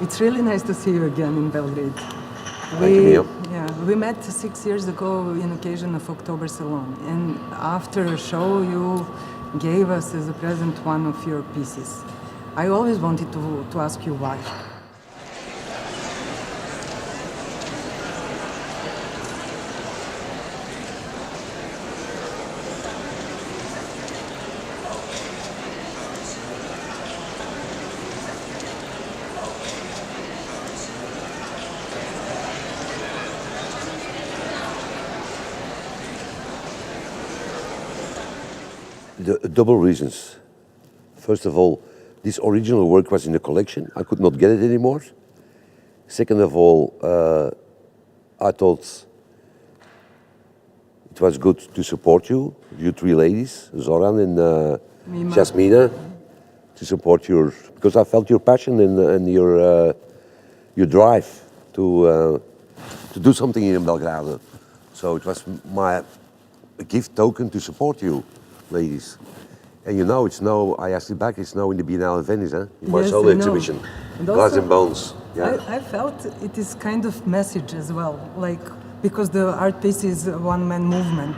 It's really nice to see you again in Belgrade. Thank you, Mia. Yeah, we met 6 years ago in occasion of October Salon, and after a show you gave us as a present one of your pieces. I always wanted to ask you why. The double reasons. First of all, this original work was in the collection. I could not get it anymore. Second of all, I thought it was good to support you three ladies, Zoran and Jasmina, to support because I felt your passion and your drive to do something in Belgrade. So it was my gift token to support you, ladies. And you know, it's now, I asked it back, it's now in the Biennale in Venice, in my Yes, solo I know. exhibition, And Glass also, and Bones. Yeah. I felt it is kind of message as well, like, because the art piece is a one-man movement,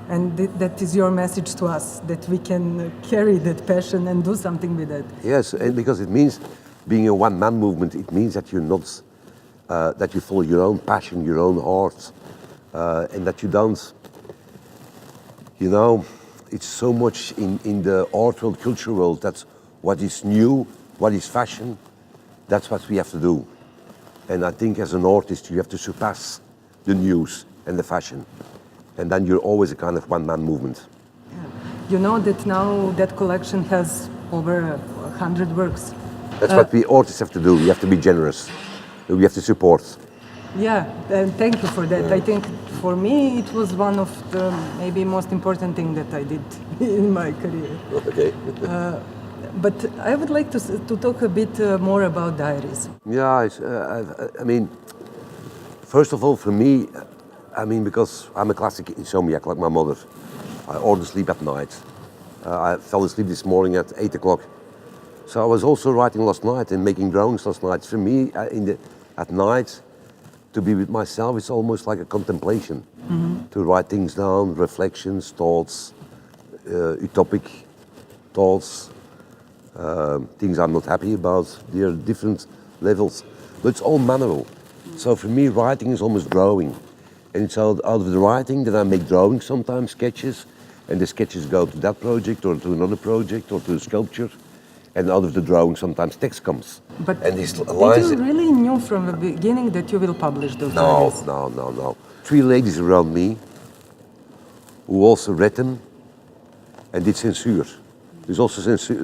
and that is your message to us, that we can carry that passion and do something with it. Yes, and because it means being a one-man movement, it means that you're not, that you follow your own passion, your own art, and that you don't, you know, it's so much in the art world, culture world, that's what is new, what is fashion, that's what we have to do. And I think as an artist, you have to surpass the news and the fashion. And then you're always a kind of one-man movement. Yeah. You know that now that collection has over 100 works. That's what we artists have to do. We have to be generous. We have to support. Yeah, and thank you for that. Yeah. I think for me it was one of the maybe most important thing that I did in my career. Okay. But I would like to talk a bit more about diaries. Yeah, I mean, first of all, for me, I mean, because I'm a classic insomniac like my mother. I order sleep at night. I fell asleep this morning at 8 o'clock. So I was also writing last night and making drawings last night. For me, at night, to be with myself, it's almost like a contemplation. Mm-hmm. To write things down, reflections, thoughts, utopic thoughts, things I'm not happy about. There are different levels, but it's all manual. So for me, writing is almost drawing. And it's out of the writing that I make drawings, sometimes sketches, and the sketches go to that project or to another project or to a sculpture. And out of the drawing, sometimes text comes. But and these did lines, you really knew from the beginning that you will publish those diaries? No. Three ladies around me who also read them and did censure. There's also censure.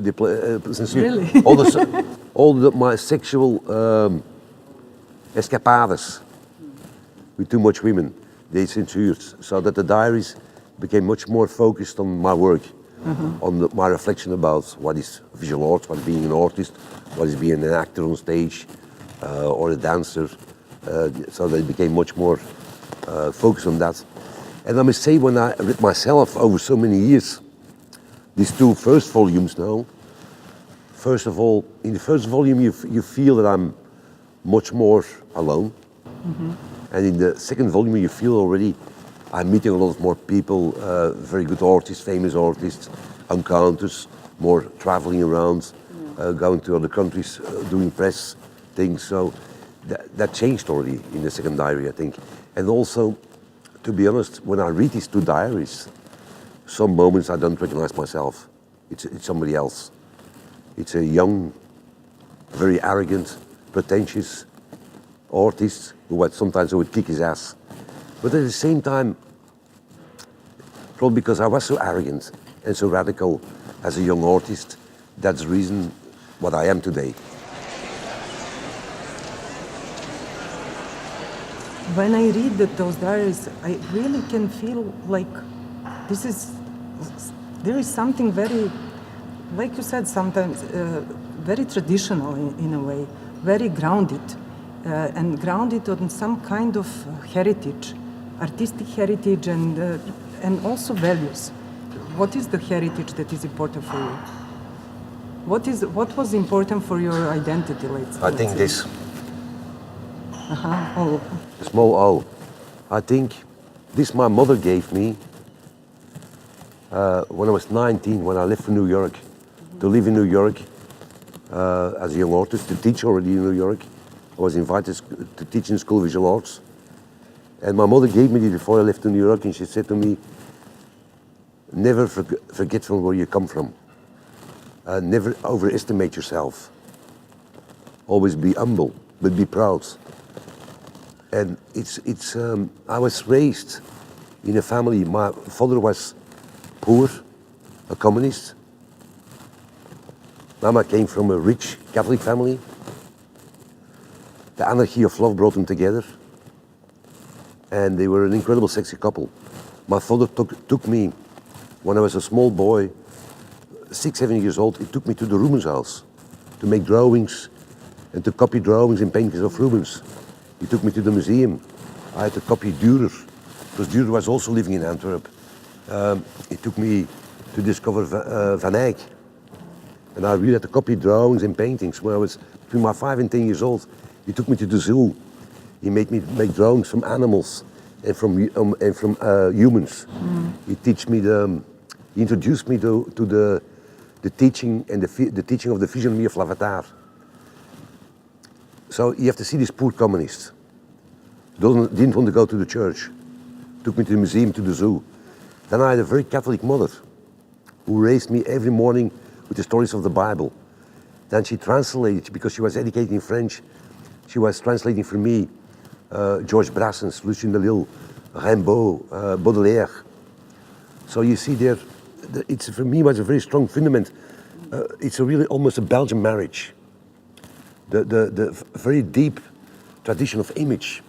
Really? all my sexual escapades with too much women, they censored, so that the diaries became much more focused on my work. Mm-hmm. On my reflection about what is visual art, what is being an artist, what is being an actor on stage or a dancer. So they became much more focused on that. And I must say, when I read myself over so many years, these two first volumes now, first of all, in the first volume you feel that I'm much more alone. Mm-hmm. And in the second volume you feel already I'm meeting a lot more people, very good artists, famous artists, encounters, more traveling around, going to other countries, doing press things. So that changed already in the second diary, I think. And also, to be honest, when I read these two diaries, some moments I don't recognize myself. It's somebody else. It's a young, very arrogant, pretentious artist who sometimes would kick his ass. But at the same time, probably because I was so arrogant and so radical as a young artist, that's the reason what I am today. When I read those diaries, I really can feel like there is something very, like you said, sometimes very traditional in a way, very grounded, and grounded on some kind of heritage, artistic heritage, and also values. What is the heritage that is important for you? What was important for your identity, let's I think say? this, Oh, A small O. I think this my mother gave me when I was 19, when I left for New York, to live in New York as a young artist, to teach already in New York. I was invited to teach in School of Visual Arts. And my mother gave me it before I left to New York, and she said to me, never forget from where you come from. Never overestimate yourself. Always be humble, but be proud. And I was raised in a family. My father was poor, a communist. Mama came from a rich Catholic family. The anarchy of love brought them together. And they were an incredible sexy couple. My father took me, when I was a small boy, 6, 7 years old, he took me to the Rubens house to make drawings and to copy drawings and paintings of Rubens. He took me to the museum. I had to copy Dürer, because Dürer was also living in Antwerp. He took me to discover Van Eyck. And I really had to copy drawings and paintings. When I was between my 5 and 10 years old, he took me to the zoo. He made me make drawings from animals and from humans. He introduced me to the teaching and the teaching of the physiognomy of Lavatar. So you have to see this poor communist. Didn't want to go to the church. Took me to the museum, to the zoo. Then I had a very Catholic mother who raised me every morning with the stories of the Bible. Then she translated, because she was educated in French, she was translating for me Georges Brassens, Lucien de Lille, Rimbaud, Baudelaire. So you see there, for me was a very strong fundament. It's really almost a Belgian marriage. The very deep tradition of image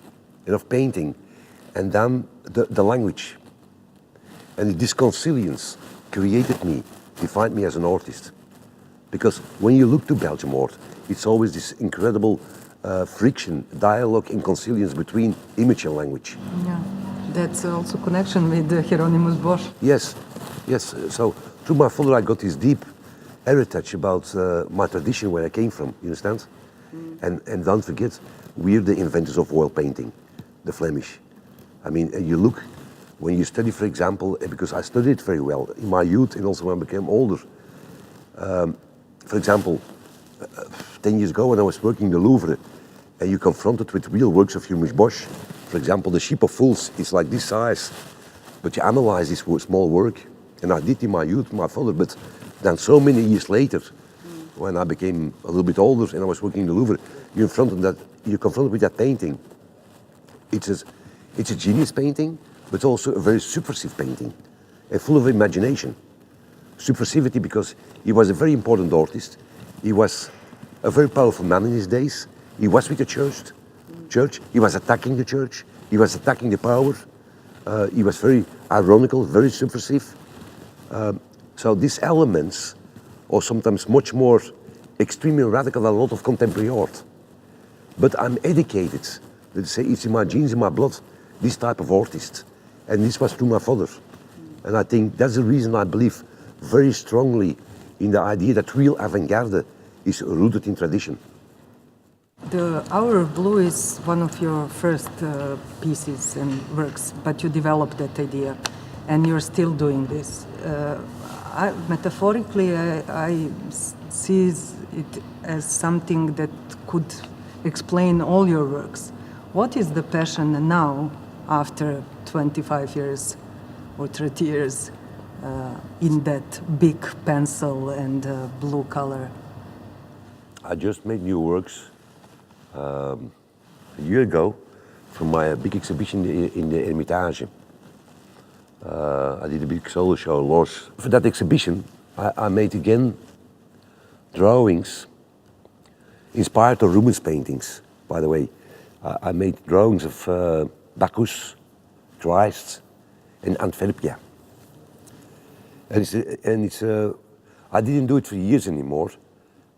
and of painting, and then the language. And this consilience created me, defined me as an artist. Because when you look to Belgian art, it's always this incredible friction, dialogue and consilience between image and language. yeah. That's also connection with Hieronymus Bosch. Yes, yes. So through my father I got this deep heritage about my tradition, where I came from, you understand? And don't forget, we're the inventors of oil painting, the Flemish. I mean, you look, when you study, for example, because I studied very well in my youth and also when I became older. For example, 10 years ago when I was working in the Louvre, and you're confronted with real works of Hieronymus Bosch. For example, the Sheep of Fools is like this size, but you analyze this small work, and I did in my youth, my father, but then so many years later, when I became a little bit older and I was working in the Louvre, you're confronted with that painting. It's a genius painting, but also a very subversive painting, and full of imagination. Subversivity because he was a very important artist. He was a very powerful man in his days. He was with the church. He was attacking the church. He was attacking the power. He was very ironical, very subversive. So these elements are sometimes much more extreme and radical than a lot of contemporary art. But I'm educated, let's say it's in my genes, in my blood, this type of artist. And this was through my father. And I think that's the reason I believe very strongly in the idea that real avant-garde is rooted in tradition. The Hour of Blue is one of your first pieces and works, but you developed that idea, and you're still doing this. Metaphorically, I see it as something that could explain all your works. What is the passion now, after 25 years or 30 years, in that big pencil and blue color? I just made new works a year ago from my big exhibition in the Hermitage. I did a big solo show in Lourdes. For that exhibition, I made again drawings inspired of Rubens paintings, by the way. I made drawings of Bacchus, Christ, and Antwerpia. I didn't do it for years anymore,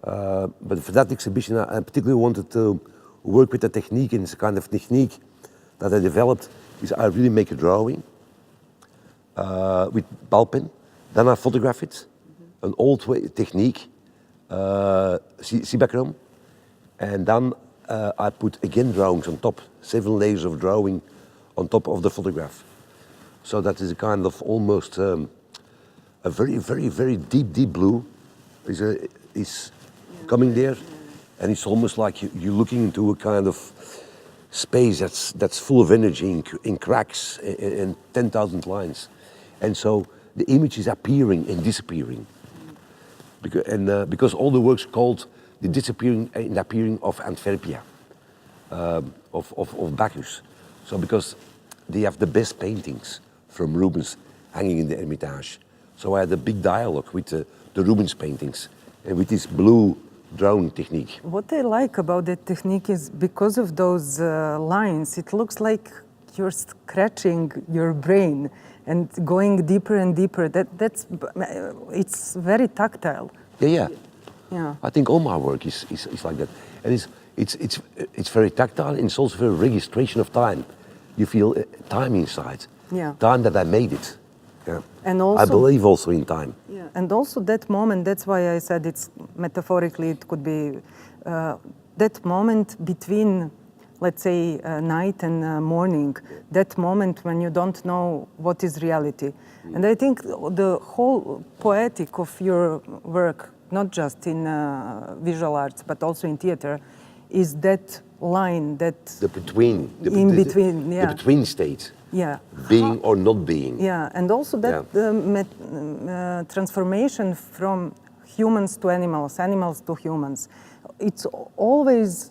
but for that exhibition I particularly wanted to work with the technique, and it's a kind of technique that I developed is I really make a drawing with ball pen, then I photograph it, an old technique, Cibachrome, and then I put again drawings on top, 7 layers of drawing on top of the photograph. So that is a kind of almost a very, very, very deep blue is coming there. And it's almost like you're looking into a kind of space that's full of energy in cracks and 10,000 lines. And so the image is appearing and disappearing. Because all the works called the disappearing and appearing of Antwerpia, of Bacchus. So because they have the best paintings from Rubens hanging in the Hermitage. So I had a big dialogue with the Rubens paintings and with this blue drawing technique. What I like about that technique is because of those lines, it looks like you're scratching your brain and going deeper and deeper. It's very tactile. Yeah. Yeah. I think all my work is like that. And it's very tactile and it's also very registration of time. You feel time inside. Yeah. Time that I made it. Yeah. And also, I believe also in time. Yeah. And also that moment, that's why I said it's metaphorically, it could be that moment between, let's say, night and morning, that moment when you don't know what is reality. And I think the whole poetic of your work, not just in visual arts, but also in theater, is that line, that... The between. The between state. Yeah. Being or not being. Yeah, and also that transformation from humans to animals, animals to humans. It's always...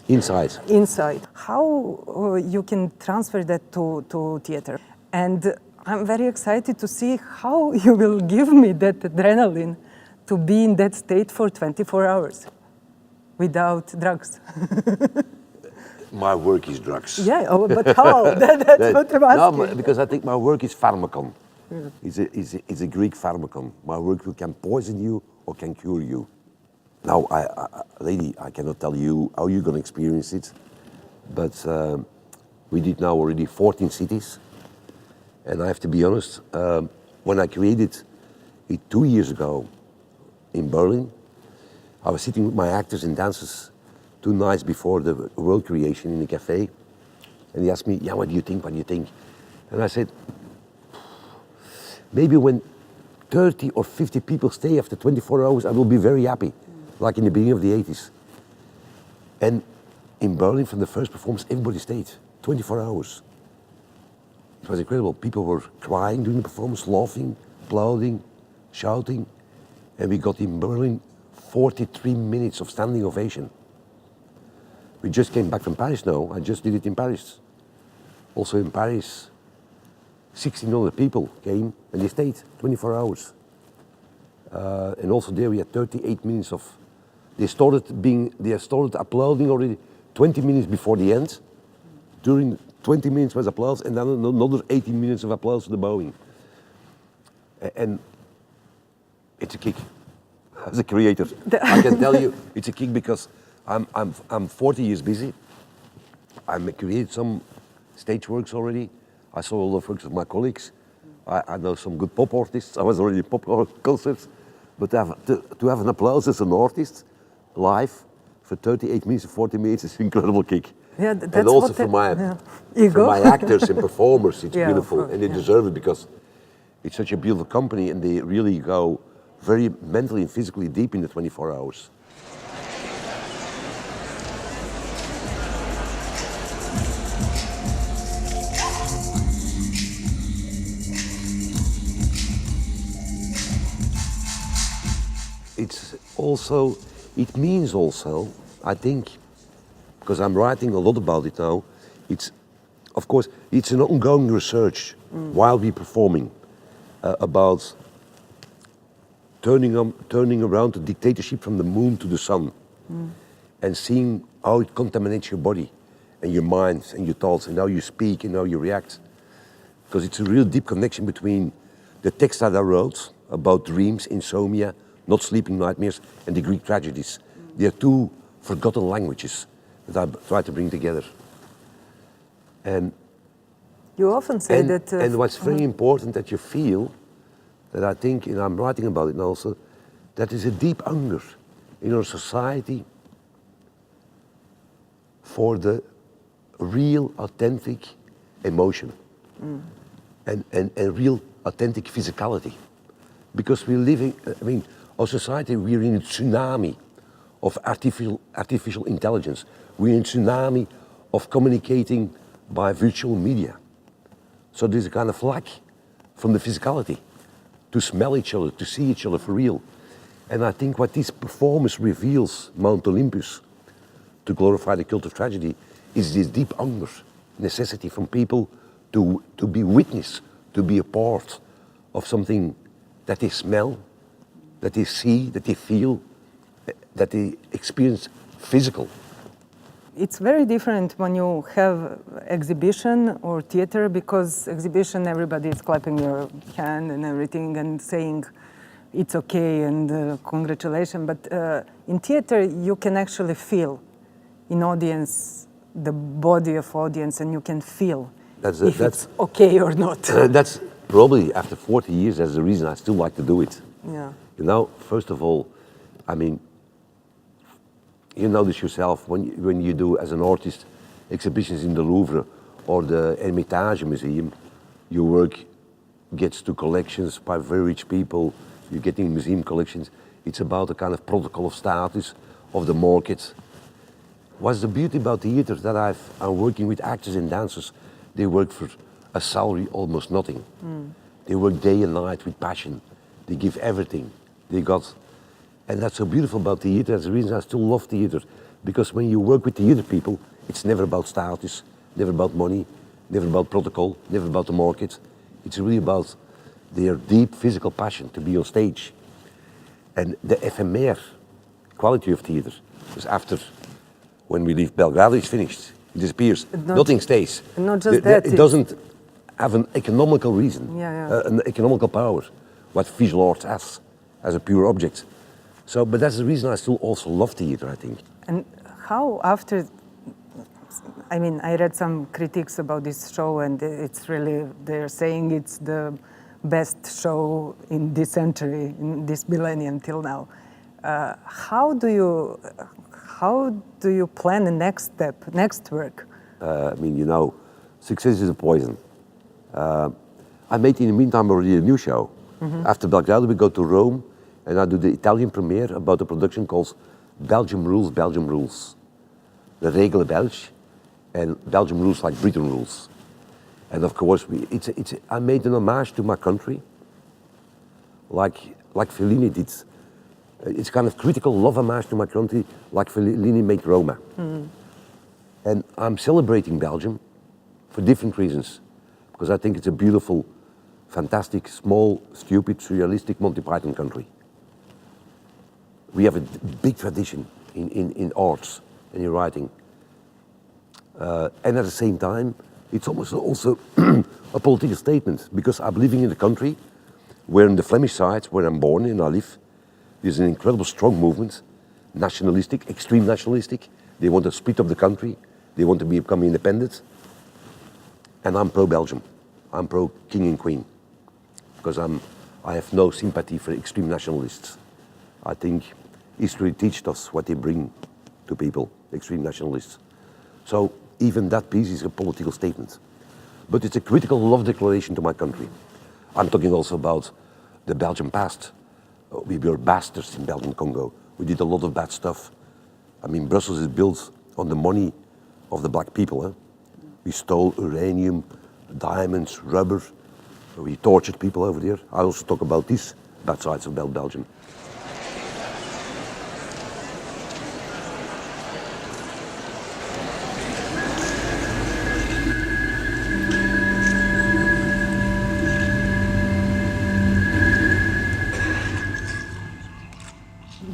Inside. How you can transfer that to theater. And I'm very excited to see how you will give me that adrenaline to be in that state for 24 hours without drugs. My work is drugs. Yeah, but how? That's what I'm asking. No, because I think my work is pharmakon. Yeah. It's a Greek pharmakon. My work can poison you or can cure you. Now, lady, I cannot tell you how you're going to experience it, but we did now already 14 cities. And I have to be honest, when I created it 2 years ago in Berlin, I was sitting with my actors and dancers 2 nights before the world creation in a cafe. And he asked me, yeah, what do you think? And I said, maybe when 30 or 50 people stay after 24 hours, I will be very happy, like in the beginning of the 80s. And in Berlin, from the first performance, everybody stayed 24 hours. It was incredible. People were crying during the performance, laughing, applauding, shouting. And we got in Berlin 43 minutes of standing ovation. We just came back from Paris now. I just did it in Paris. Also in Paris, 1,600 people came and they stayed 24 hours. And also there we had 38 minutes of, they started applauding already 20 minutes before the end. During 20 minutes was applause and then another 18 minutes of applause for the bowing. And it's a kick. As a creator, I can tell you it's a kick because I'm 40 years busy. I created some stage works already. I saw all the works of my colleagues. I know some good pop artists. I was already in pop concerts. But to have an applause as an artist live for 38 minutes or 40 minutes is an incredible kick. Yeah, that's and also for my actors and performers, it's beautiful. And they deserve it because it's such a beautiful company and they really go very mentally and physically deep in the 24 hours. It means also, I think, because I'm writing a lot about it now, of course, it's an ongoing research while we're performing about turning around the dictatorship from the moon to the sun and seeing how it contaminates your body and your mind and your thoughts and how you speak and how you react. Because it's a real deep connection between the text that I wrote about dreams, insomnia, not sleeping nightmares, and the Greek tragedies. They are 2 forgotten languages that I try to bring together. And you often say that... and what's very important that you feel, that I think, and I'm writing about it now also, that is a deep hunger in our society for the real, authentic emotion and real, authentic physicality. Because we're living, I mean, our society, we're in a tsunami of artificial intelligence. We're in a tsunami of communicating by virtual media. So there's a kind of lack from the physicality to smell each other, to see each other for real. And I think what this performance reveals, Mount Olympus, to glorify the cult of tragedy, is this deep hunger, necessity from people to be witness, to be a part of something that they smell, that they see, that they feel, that they experience physical. It's very different when you have exhibition or theater, because exhibition, everybody is clapping your hand and everything and saying it's okay and congratulations. But in theater, you can actually feel in audience, the body of audience, and you can feel if it's okay or not. That's probably after 40 years, that's the reason I still like to do it. Yeah. You know, first of all, I mean, you know this yourself when you do as an artist exhibitions in the Louvre or the Hermitage Museum, your work gets to collections by very rich people, you're getting museum collections. It's about a kind of protocol of status of the market. What's the beauty about theater that I'm working with actors and dancers, they work for a salary, almost nothing. They work day and night with passion. They give everything. And that's so beautiful about theater. That's the reason I still love theater. Because when you work with theater people, it's never about status, never about money, never about protocol, never about the market. It's really about their deep physical passion to be on stage. And the ephemeral quality of theater is after, when we leave Belgrado, it's finished. It disappears. Nothing stays. Not just that. It doesn't have an economical reason, Yeah. an economical power, what visual art has as a pure object. So, but that's the reason I still also love theater, I think. And how after, I mean, I read some critiques about this show, and it's really, they're saying it's the best show in this century, in this millennium till now. How do you plan the next step, next work? I mean, you know, success is a poison. I made in the meantime already a new show. After Belgrado, we go to Rome, and I do the Italian premiere about a production called Belgium Rules, Belgium Rules. The regelen Belge, and Belgium rules like Britain rules. And of course, I made an homage to my country, like Fellini did. It's kind of critical love homage to my country, like Fellini made Roma. And I'm celebrating Belgium for different reasons, because I think it's a beautiful, fantastic, small, stupid, surrealistic Monty Python country. We have a big tradition in arts and in writing. And at the same time, it's almost also a political statement, because I'm living in a country where in the Flemish side, where I'm born and I live, there's an incredible strong movement, nationalistic, extreme nationalistic. They want to split up the country. They want to become independent. And I'm pro-Belgium. I'm pro-King and Queen, because I have no sympathy for extreme nationalists. I think history teaches us what they bring to people, extreme nationalists. So even that piece is a political statement. But it's a critical love declaration to my country. I'm talking also about the Belgian past. We were bastards in Belgian Congo. We did a lot of bad stuff. I mean, Brussels is built on the money of the black people. Eh? We stole uranium, diamonds, rubber. We tortured people over there. I also talk about these bad sides of Belgium.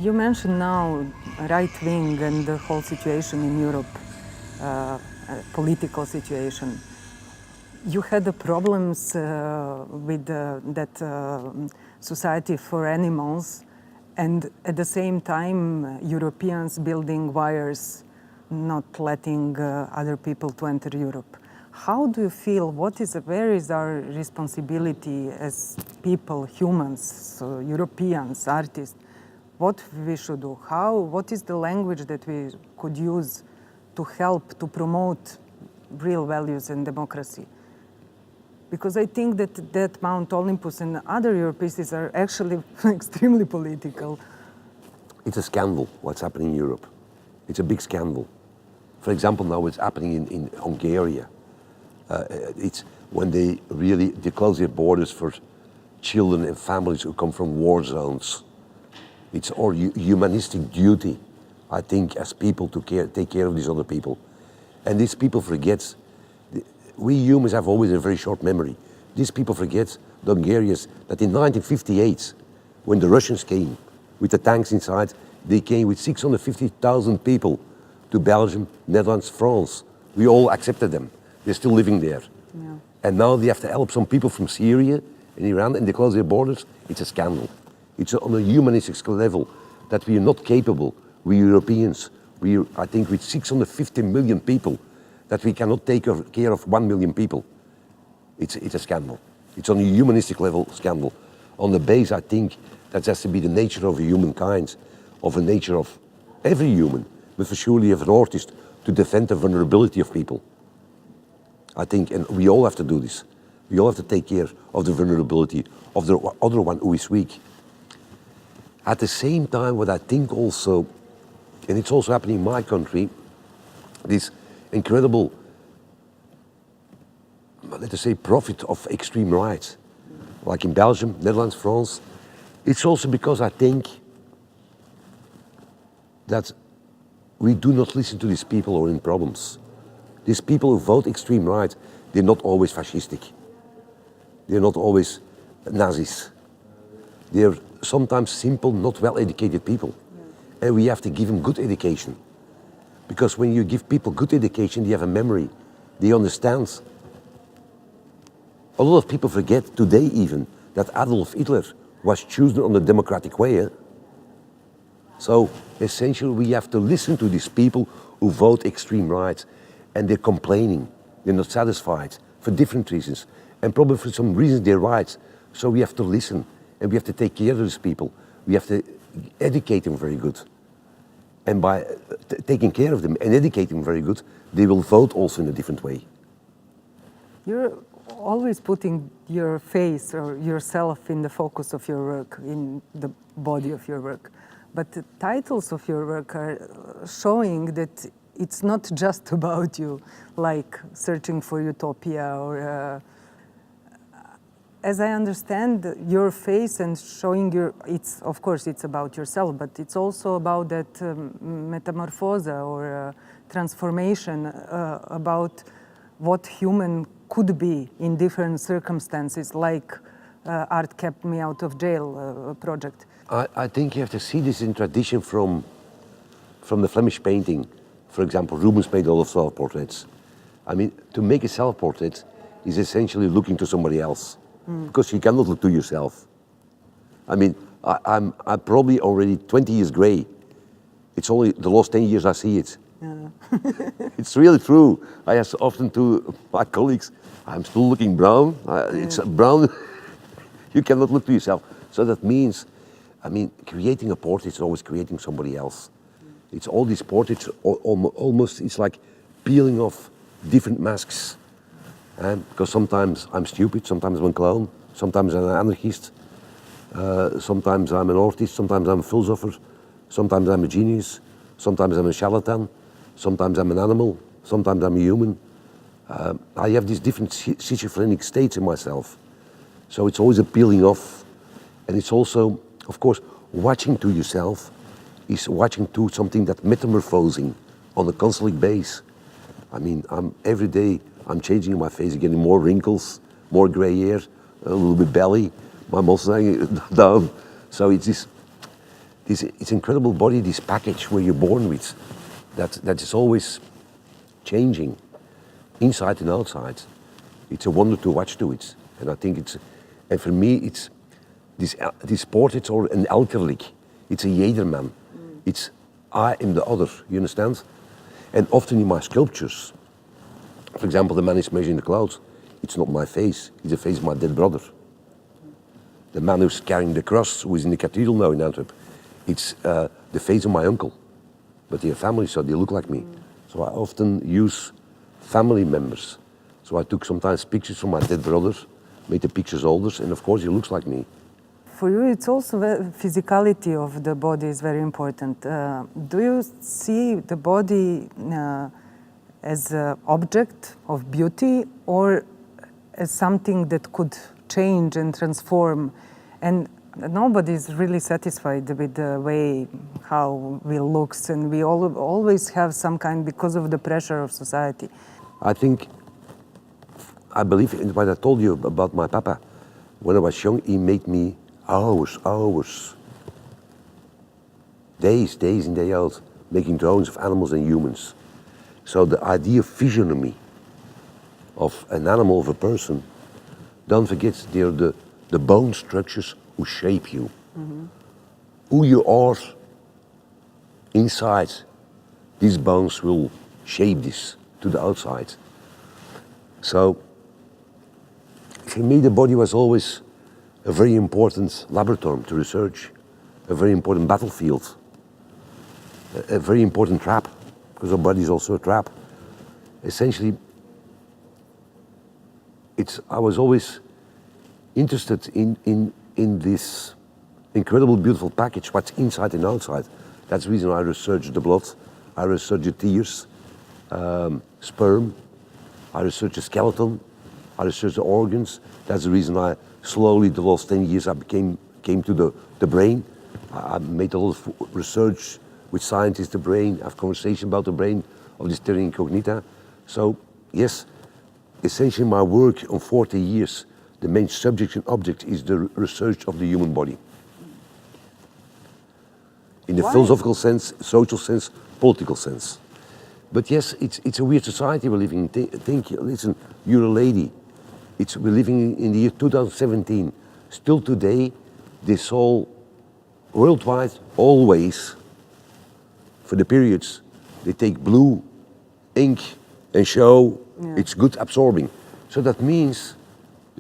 You mentioned now right wing and the whole situation in Europe, political situation. You had the problems with that society for animals, and at the same time Europeans building wires, not letting other people to enter Europe. How do you feel? Where is our responsibility as people, humans, so Europeans, artists? What we should do? What is the language that we could use to help to promote real values and democracy. Because I think that Mount Olympus and other European cities are actually extremely political. It's a scandal what's happening in Europe. It's a big scandal. For example, now it's happening in Hungary. It's when they close their borders for children and families who come from war zones. It's our humanistic duty, I think, as people to take care of these other people. And these people forget, we humans have always a very short memory. These people forget, the Hungarians, that in 1958, when the Russians came with the tanks inside, they came with 650,000 people to Belgium, Netherlands, France. We all accepted them. They're still living there. Yeah. And now they have to help some people from Syria and Iran, and they close their borders. It's a scandal. It's on a humanistic level that we are not capable, we Europeans, I think with 650 million people, that we cannot take care of 1 million people. It's a scandal. It's on a humanistic level scandal. On the base, I think that has to be the nature of humankind, of the nature of every human, but for surely of an artist, to defend the vulnerability of people. I think, and we all have to do this. We all have to take care of the vulnerability of the other one who is weak. At the same time, what I think also, and it's also happening in my country, this incredible, let us say, profit of extreme right, like in Belgium, Netherlands, France. It's also because I think that we do not listen to these people who are in problems. These people who vote extreme right, they're not always fascistic. They're not always Nazis. They're sometimes simple, not well-educated people. And we have to give them good education. Because when you give people good education, they have a memory, they understand. A lot of people forget today even that Adolf Hitler was chosen on the democratic way. So essentially we have to listen to these people who vote extreme right, and they're complaining, they're not satisfied for different reasons, and probably for some reasons they're right. So we have to listen, and we have to take care of these people. We have to educate them very good. And by taking care of them and educating them very good, they will vote also in a different way. You're always putting your face or yourself in the focus of your work, in the body of your work. But the titles of your work are showing that it's not just about you, like searching for utopia or as I understand your face and showing of course it's about yourself, but it's also about that metamorphose or transformation, about what human could be in different circumstances, like Art Kept Me Out of Jail project. I think you have to see this in tradition from the Flemish painting. For example, Rubens made a lot of self-portraits. I mean, to make a self-portrait is essentially looking to somebody else. Because you cannot look to yourself. I mean, I'm probably already 20 years gray. It's only the last 10 years I see it. Yeah. It's really true. I ask often to my colleagues, I'm still looking brown. It's brown. You cannot look to yourself. So that means, I mean, creating a portrait is always creating somebody else. It's all these portraits, almost, it's like peeling off different masks. Because sometimes I'm stupid, sometimes I'm a clown, sometimes I'm an anarchist, sometimes I'm an artist, sometimes I'm a philosopher, sometimes I'm a genius, sometimes I'm a charlatan, sometimes I'm an animal, sometimes I'm a human. I have these different schizophrenic states in myself. So it's always a peeling off. And it's also, of course, watching to yourself is watching to something that's metamorphosing on a constant base. I mean, every day I'm changing my face, getting more wrinkles, more gray hair, a little bit belly, my muscles hanging down. So it's this incredible body, this package where you're born with, that is always changing, inside and outside. It's a wonder to watch to it. And I think and for me, it's, this portraits are an alcoholic. It's a Jederman. It's I am the other, you understand? And often in my sculptures, for example, the man is measuring the clouds, it's not my face, it's the face of my dead brother. The man who's carrying the cross, who is in the cathedral now in Antwerp, it's the face of my uncle. But they're family, so they look like me. So I often use family members. So I took sometimes pictures from my dead brother, made the pictures older, and of course he looks like me. For you, it's also the physicality of the body is very important. Do you see the body as an object of beauty or as something that could change and transform? And nobody is really satisfied with the way how we looks, and we always have some kind, because of the pressure of society. I believe in what I told you about my papa. When I was young, he made me hours, days in, day out, making drawings of animals and humans. So the idea of physiognomy of an animal, of a person, don't forget they're the bone structures who shape you. Mm-hmm. Who you are inside, these bones will shape this to the outside. So for me, the body was always a very important laboratory to research, a very important battlefield, a very important trap, because our body is also a trap. Essentially, I was always interested in this incredible, beautiful package, what's inside and outside. That's the reason I researched the blood, I researched the tears, sperm, I researched the skeleton, I researched the organs. That's the reason I slowly, the last 10 years, I came to the brain. I made a lot of research with scientists, the brain, have conversation about the brain of this theory incognita. So, yes, essentially my work on 40 years, the main subject and object is the research of the human body. In the philosophical sense, social sense, political sense. But yes, it's a weird society we're living in. Listen, you're a lady. We're living in the year 2017. Still today, this all worldwide, always, for the periods, they take blue ink and show it's good absorbing. So that means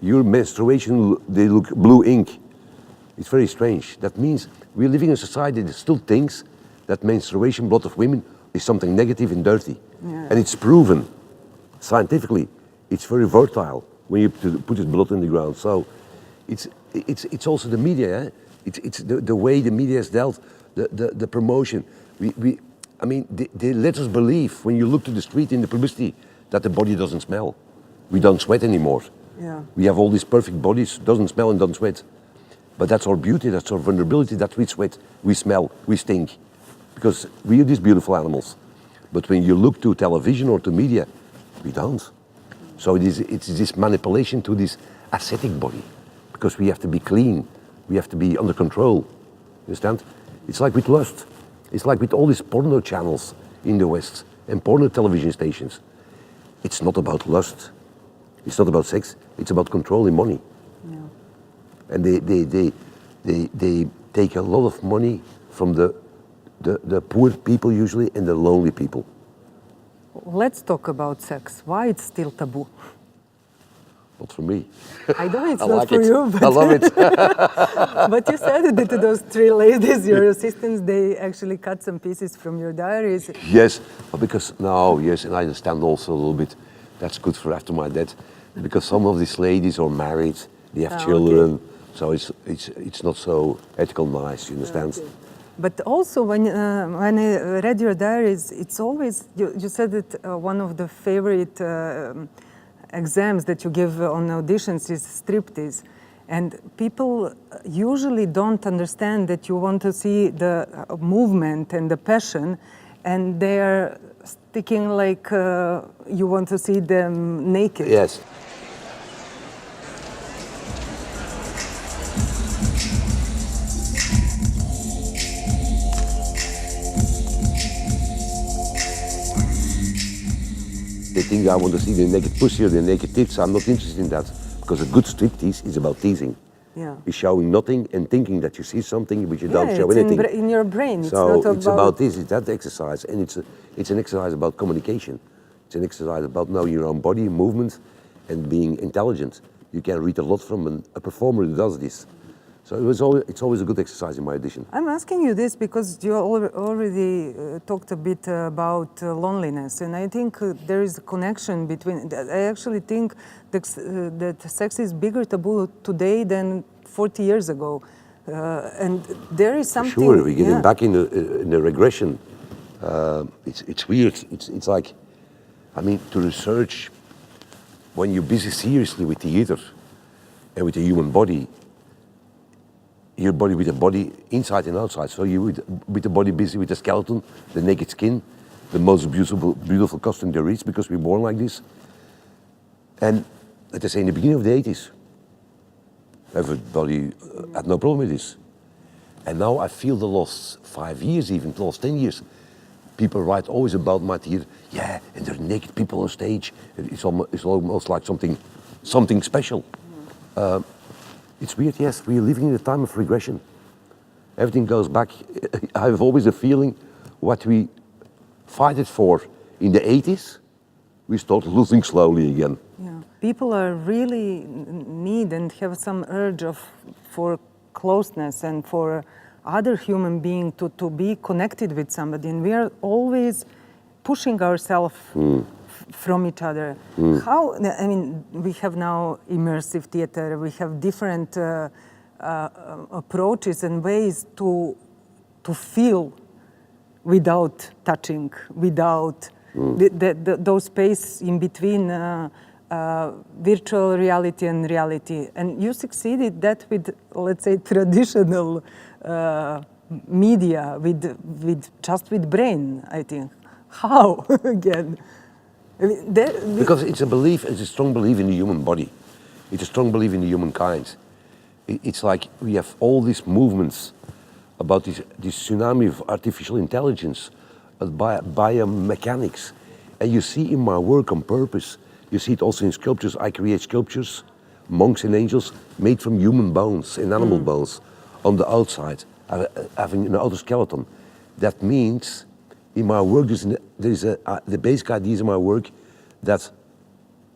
your menstruation, they look blue ink. It's very strange. That means we're living in a society that still thinks that menstruation, blood of women, is something negative and dirty. Yeah. And it's proven scientifically. It's very fertile when you put this blood in the ground. So it's also the media. Eh? It's the way the media has dealt, the promotion. They let us believe when you look to the street in the publicity that the body doesn't smell. We don't sweat anymore. Yeah. We have all these perfect bodies, doesn't smell and don't sweat. But that's our beauty, that's our vulnerability, that we sweat, we smell, we stink. Because we are these beautiful animals. But when you look to television or to media, we don't. So it's this manipulation to this ascetic body. Because we have to be clean, we have to be under control. You understand? It's like with lust. It's like with all these porno channels in the West and porno television stations. It's not about lust. It's not about sex. It's about controlling money. Yeah. And they take a lot of money from the poor people usually and the lonely people. Let's talk about sex. Why it's still taboo? Not for me. I know it's I not like for it. you, but I love it. But you said that to those three ladies, your assistants, they actually cut some pieces from your diaries. Yes, and I understand also a little bit. That's good for after my death, because some of these ladies are married, they have children, okay. So it's not so ethical nice. You understand? Okay. But also, when I read your diaries, it's always you said that one of the favorite exams that you give on auditions is striptease, and people usually don't understand that you want to see the movement and the passion, and they are sticking like you want to see them naked. Yes. They think I want to see the naked pussy or the naked tits. I'm not interested in that, because a good striptease is about teasing. Yeah. It's showing nothing and thinking that you see something, but you don't show anything. It's in your brain. So it's about this, it's that exercise, and it's an exercise about communication. It's an exercise about knowing your own body, movement, and being intelligent. You can read a lot from a performer who does this. So it's always a good exercise in my edition. I'm asking you this because you already talked a bit about loneliness, and I think there is a connection between. I actually think that sex is bigger taboo today than 40 years ago, and there is something. Sure, we're getting back in the regression. It's weird. It's like, I mean, to research when you're busy seriously with the ether and with the human body. Your body with the body inside and outside. So you with the body busy with the skeleton, the naked skin, the most beautiful costume there is because we're born like this. And let us say in the beginning of the 80s, everybody had no problem with this. And now I feel the last 5 years, even the last 10 years, people write always about my theater. Yeah, and there are naked people on stage. It's almost like something special. It's weird, yes, we're living in a time of regression. Everything goes back. I have always a feeling what we fought for in the 80s, we start losing slowly again. Yeah. People are really need and have some urge for closeness and for other human being to be connected with somebody, and we are always pushing ourselves from each other. How, I mean, we have now immersive theater, we have different approaches and ways to feel without touching, without those space in between virtual reality and reality. And you succeeded that with, let's say, traditional media, with brain, I think. How, again? I mean, because it's a belief, it's a strong belief in the human body. It's a strong belief in the humankind. It's like we have all these movements about this tsunami of artificial intelligence, biomechanics. And you see in my work on purpose, you see it also in sculptures. I create sculptures, monks and angels, made from human bones and animal bones on the outside, having an outer skeleton. That means in my work, the basic ideas in my work that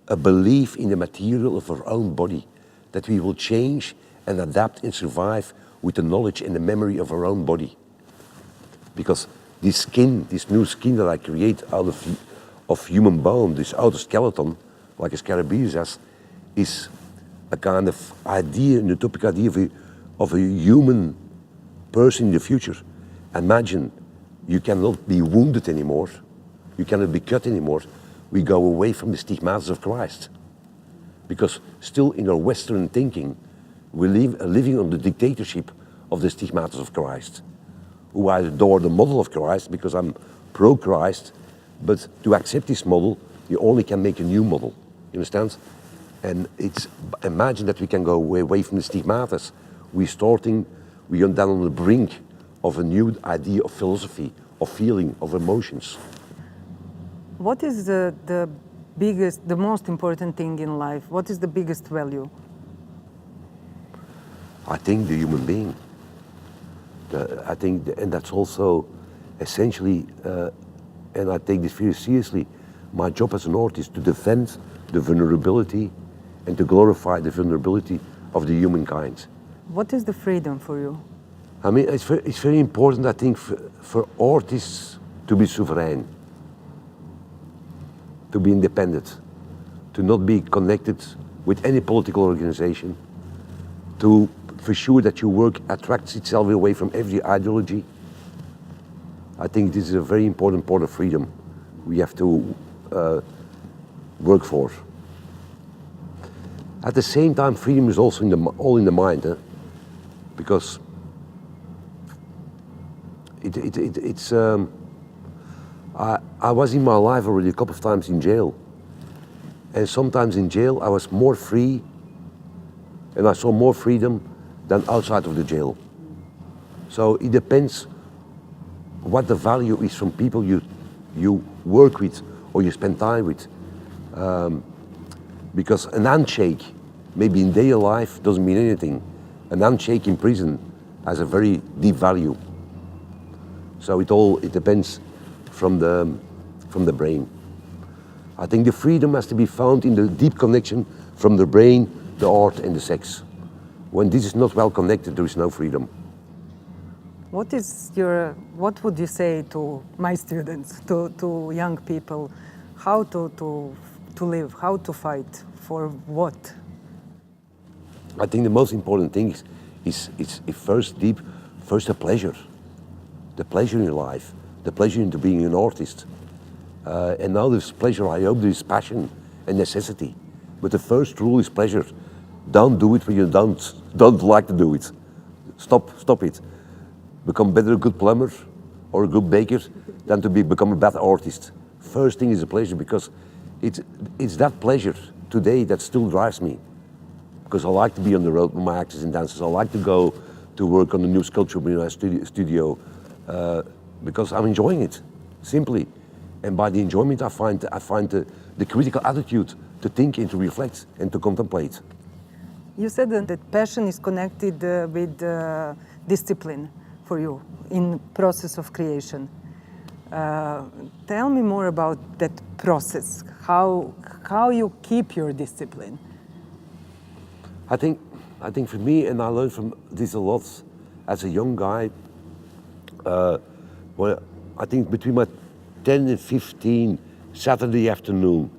a belief in the material of our own body, that we will change and adapt and survive with the knowledge and the memory of our own body. Because this skin, this new skin that I create out of human bone, this outer skeleton, like a scarabæus has, is a kind of idea, an utopic idea of a human person in the future. Imagine you cannot be wounded anymore, you cannot be cut anymore. We go away from the stigmata of Christ. Because still in our Western thinking, we are living on the dictatorship of the stigmata of Christ. Who I adore the model of Christ because I'm pro-Christ, but to accept this model, you only can make a new model, you understand? And it's, imagine that we can go away from the stigmata. We are down on the brink of a new idea of philosophy, of feeling, of emotions. What is the biggest, the most important thing in life? What is the biggest value? I think the human being. I think, and that's also essentially, and I take this very seriously, my job as an artist is to defend the vulnerability and to glorify the vulnerability of the humankind. What is the freedom for you? I mean, it's very important, I think, for artists to be sovereign, to be independent, to not be connected with any political organization, to for sure that your work attracts itself away from every ideology. I think this is a very important part of freedom we have to work for. At the same time, freedom is also all in the mind, because I was in my life already a couple of times in jail, and sometimes in jail I was more free and I saw more freedom than outside of the jail. So it depends what the value is from people you work with or you spend time with. Because an handshake, maybe in daily life, doesn't mean anything. An handshake in prison has a very deep value. So it depends from the brain. I think the freedom has to be found in the deep connection from the brain, the art and the sex. When this is not well connected, there is no freedom. What would you say to my students, to young people, how to live, how to fight, for what? I think the most important thing is first a pleasure. The pleasure in life, the pleasure into being an artist. And now there's pleasure, I hope there is passion and necessity. But the first rule is pleasure. Don't do it when you don't like to do it. Stop it. Become better a good plumber or a good baker than to become a bad artist. First thing is a pleasure, because it's that pleasure today that still drives me. Because I like to be on the road with my actors and dancers. I like to go to work on the new sculpture in our studio because I'm enjoying it, simply. And by the enjoyment, I find the critical attitude to think and to reflect and to contemplate. You said that passion is connected with discipline for you in process of creation. Tell me more about that process. How you keep your discipline? I think for me, and I learned from this a lot as a young guy. Well, I think between my 10 and 15 Saturday afternoon,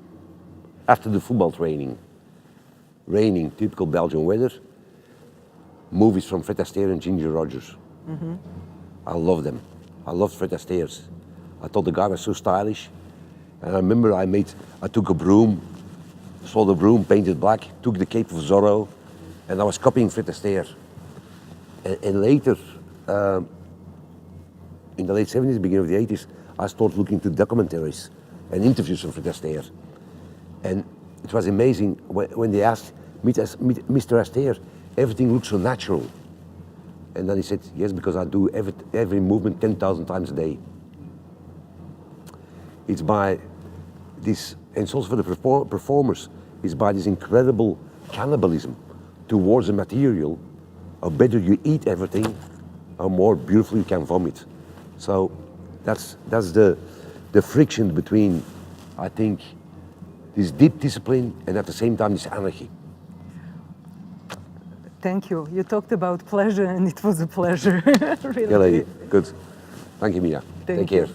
after the football training, raining, typical Belgian weather, movies from Fred Astaire and Ginger Rogers. Mm-hmm. I love them. I loved Fred Astaire's. I thought the guy was so stylish. And I remember I took a broom, saw the broom painted black, took the cape of Zorro, and I was copying Fred Astaire. And later, in the late 70s, beginning of the 80s, I started looking to documentaries and interviews from Fred Astaire. And it was amazing when they asked Mr. Astaire, everything looks so natural. And then he said, yes, because I do every movement 10,000 times a day. It's by this, and it's also for the performers, it's by this incredible cannibalism towards the material. How better you eat everything, how more beautiful you can vomit. So that's the friction between, I think, this deep discipline and at the same time this anarchy. Thank you. You talked about pleasure, and it was a pleasure. Really. Yeah, lady. Good. Thank you, Mia. Take care.